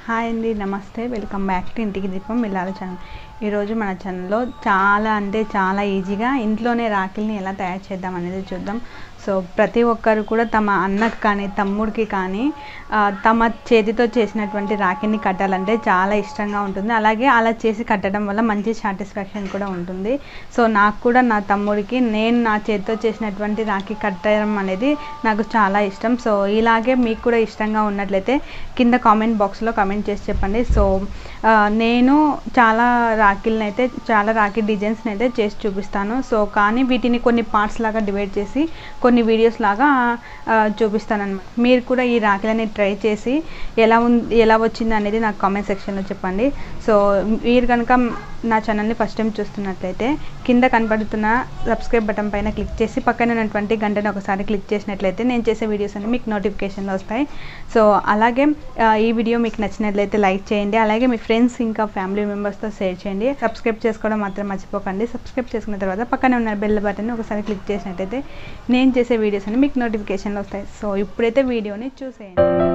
Hi అండి, నమస్తే. Welcome back to ఇంటికి దీపం ఇల్లాల ఛానల్. ఈరోజు మన ఛానల్లో చాలా ఈజీగా ఇంట్లోనే రాఖీల్ని ఎలా తయారు చేద్దాం అనేది చూద్దాం. సో ప్రతి ఒక్కరు కూడా తమ అన్నకి కానీ తమ్ముడికి కానీ తమ చేతితో చేసినటువంటి రాఖీని కట్టాలంటే చాలా ఇష్టంగా ఉంటుంది. అలాగే అలా చేసి కట్టడం వల్ల మంచి సాటిస్ఫాక్షన్ కూడా ఉంటుంది. సో నాకు కూడా నా తమ్ముడికి నేను నా చేతితో చేసినటువంటి రాఖీ కట్టడం అనేది నాకు చాలా ఇష్టం. సో ఇలాగే మీకు కూడా ఇష్టంగా ఉన్నట్లయితే కింద కామెంట్ బాక్స్లో కామెంట్ చేసి చెప్పండి. సో నేను చాలా రాఖీ డిజైన్స్ని అయితే చేసి చూపిస్తాను. సో కానీ వీటిని కొన్ని పార్ట్స్ లాగా డివైడ్ చేసి కొన్ని వీడియోస్ లాగా చూపిస్తాను అన్నమాట. మీరు కూడా ఈ రాఖీలని ట్రై చేసి ఎలా వచ్చింది అనేది నాకు కామెంట్ సెక్షన్లో చెప్పండి. సో మీరు కనుక నా ఛానల్ని ఫస్ట్ టైం చూస్తున్నట్లయితే కింద కనపడుతున్న సబ్స్క్రైబ్ బటన్ పైన క్లిక్ చేసి పక్కన ఉన్నటువంటి గంటను ఒకసారి క్లిక్ చేసినట్లయితే నేను చేసే వీడియోస్ అన్ని మీకు నోటిఫికేషన్లో వస్తాయి. సో అలాగే ఈ వీడియో మీకు నచ్చినట్లయితే లైక్ చేయండి. అలాగే మీ ఫ్రెండ్స్ ఇంకా ఫ్యామిలీ మెంబర్స్తో షేర్ చేయండి. సబ్స్క్రైబ్ చేసుకోవడం మాత్రం మర్చిపోకండి. సబ్స్క్రైబ్ చేసుకున్న తర్వాత పక్కనే ఉన్న బెల్ బటన్ ఒకసారి క్లిక్ చేసినట్లయితే నేను చేసే వీడియోస్ అన్ని మీకు నోటిఫికేషన్లో వస్తాయి. సో ఇప్పుడైతే వీడియోని చూసేయండి.